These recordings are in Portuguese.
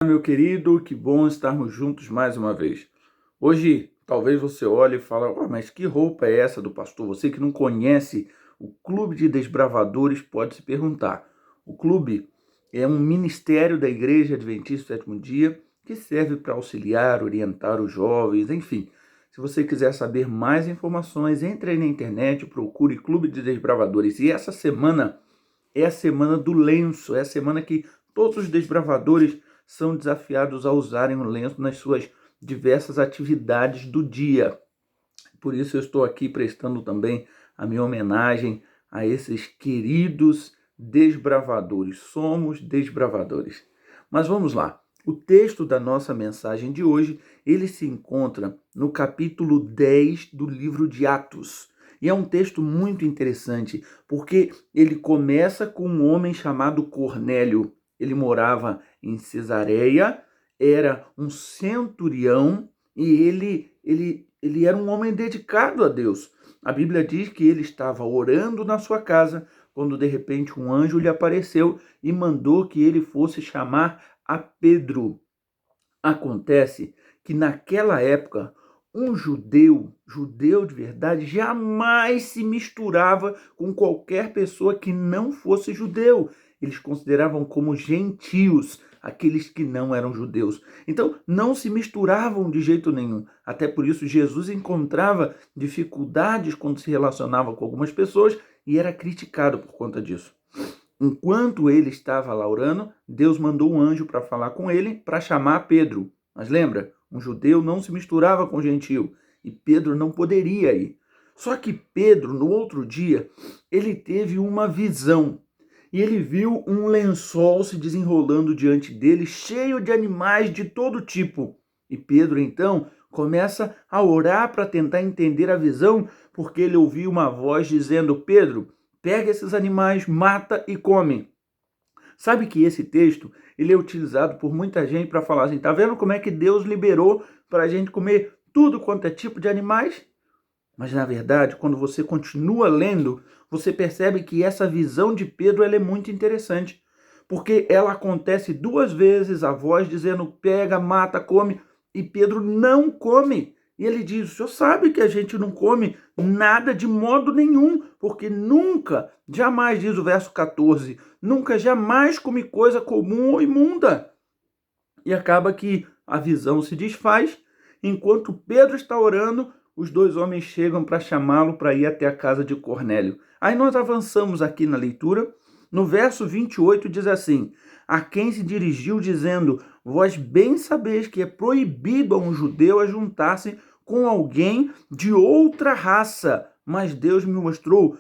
Meu querido, que bom estarmos juntos mais uma vez. Hoje, talvez você olhe e fale, mas que roupa é essa do pastor? Você que não conhece o Clube de Desbravadores pode se perguntar. O clube é um ministério da Igreja Adventista do Sétimo Dia que serve para auxiliar, orientar os jovens, enfim. Se você quiser saber mais informações, entre aí na internet, procure Clube de Desbravadores. E essa semana é a semana do lenço, é a semana que todos os desbravadores são desafiados a usarem o lenço nas suas diversas atividades do dia. Por isso eu estou aqui prestando também a minha homenagem a esses queridos desbravadores. Somos desbravadores. Mas vamos lá. O texto da nossa mensagem de hoje, ele se encontra no capítulo 10 do livro de Atos. E é um texto muito interessante, porque ele começa com um homem chamado Cornélio. Ele morava em Cesareia, era um centurião e ele era um homem dedicado a Deus. A Bíblia diz que ele estava orando na sua casa quando de repente um anjo lhe apareceu e mandou que ele fosse chamar a Pedro. Acontece que naquela época um judeu de verdade, jamais se misturava com qualquer pessoa que não fosse judeu. Eles consideravam como gentios aqueles que não eram judeus. Então, não se misturavam de jeito nenhum. Até por isso, Jesus encontrava dificuldades quando se relacionava com algumas pessoas e era criticado por conta disso. Enquanto ele estava lá orando, Deus mandou um anjo para falar com ele, para chamar Pedro. Mas lembra, um judeu não se misturava com gentio e Pedro não poderia ir. Só que Pedro, no outro dia, ele teve uma visão e ele viu um lençol se desenrolando diante dele, cheio de animais de todo tipo. E Pedro, então, começa a orar para tentar entender a visão, porque ele ouviu uma voz dizendo: Pedro, pega esses animais, mata e come. Sabe que esse texto ele é utilizado por muita gente para falar assim, tá vendo como é que Deus liberou para a gente comer tudo quanto é tipo de animais? Mas na verdade, quando você continua lendo, você percebe que essa visão de Pedro ela é muito interessante, porque ela acontece duas vezes, a voz dizendo pega, mata, come, e Pedro não come. E ele diz, o senhor sabe que a gente não come nada de modo nenhum, porque nunca, jamais, diz o verso 14, nunca, jamais come coisa comum ou imunda. E acaba que a visão se desfaz, enquanto Pedro está orando, os dois homens chegam para chamá-lo para ir até a casa de Cornélio. Aí nós avançamos aqui na leitura. No verso 28 diz assim, a quem se dirigiu dizendo, vós bem sabeis que é proibido a um judeu ajuntar-se com alguém de outra raça, mas Deus me mostrou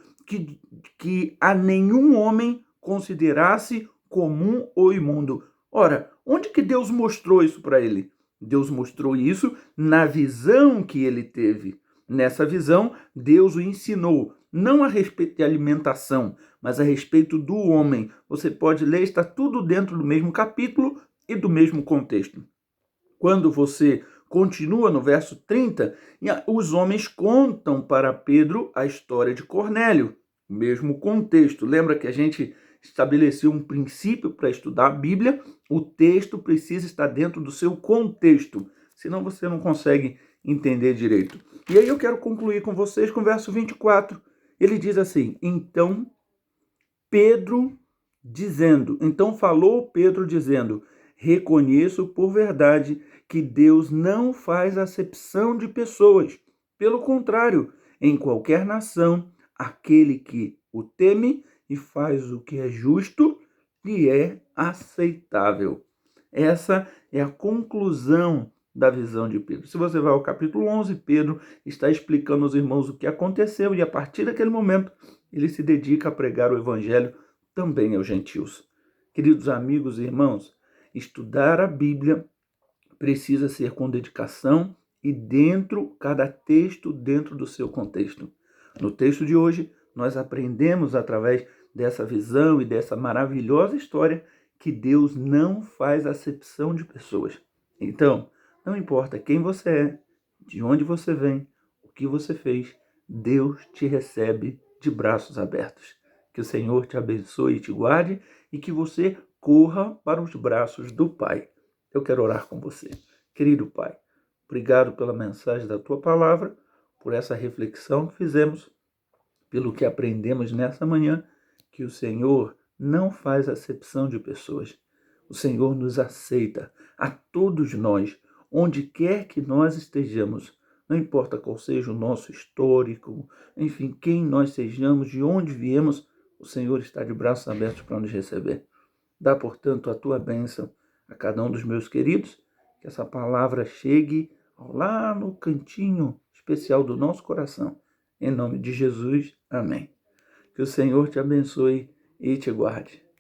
que a nenhum homem considerasse comum ou imundo. Ora, onde que Deus mostrou isso para ele? Deus mostrou isso na visão que ele teve. Nessa visão, Deus o ensinou, não a respeito de alimentação, mas a respeito do homem. Você pode ler, está tudo dentro do mesmo capítulo e do mesmo contexto. Quando você continua no verso 30, os homens contam para Pedro a história de Cornélio, o mesmo contexto. Lembra que a gente estabeleceu um princípio para estudar a Bíblia? O texto precisa estar dentro do seu contexto, senão você não consegue entender direito. E aí eu quero concluir com vocês com o verso 24. Ele diz assim, então falou Pedro dizendo, reconheço por verdade que Deus não faz acepção de pessoas. Pelo contrário, em qualquer nação, aquele que o teme e faz o que é justo, lhe é aceitável. Essa é a conclusão da visão de Pedro. Se você vai ao capítulo 11, Pedro está explicando aos irmãos o que aconteceu e a partir daquele momento ele se dedica a pregar o evangelho também aos gentios. Queridos amigos e irmãos, estudar a Bíblia precisa ser com dedicação e cada texto dentro do seu contexto. No texto de hoje, nós aprendemos através dessa visão e dessa maravilhosa história que Deus não faz acepção de pessoas. Então, não importa quem você é, de onde você vem, o que você fez, Deus te recebe de braços abertos. Que o Senhor te abençoe e te guarde e que você corra para os braços do Pai. Eu quero orar com você. Querido Pai, obrigado pela mensagem da Tua palavra, por essa reflexão que fizemos, pelo que aprendemos nessa manhã, que o Senhor não faz acepção de pessoas. O Senhor nos aceita, a todos nós, onde quer que nós estejamos, não importa qual seja o nosso histórico, enfim, quem nós sejamos, de onde viemos, o Senhor está de braços abertos para nos receber. Dá, portanto, a tua bênção a cada um dos meus queridos, que essa palavra chegue lá no cantinho especial do nosso coração. Em nome de Jesus, amém. Que o Senhor te abençoe e te guarde.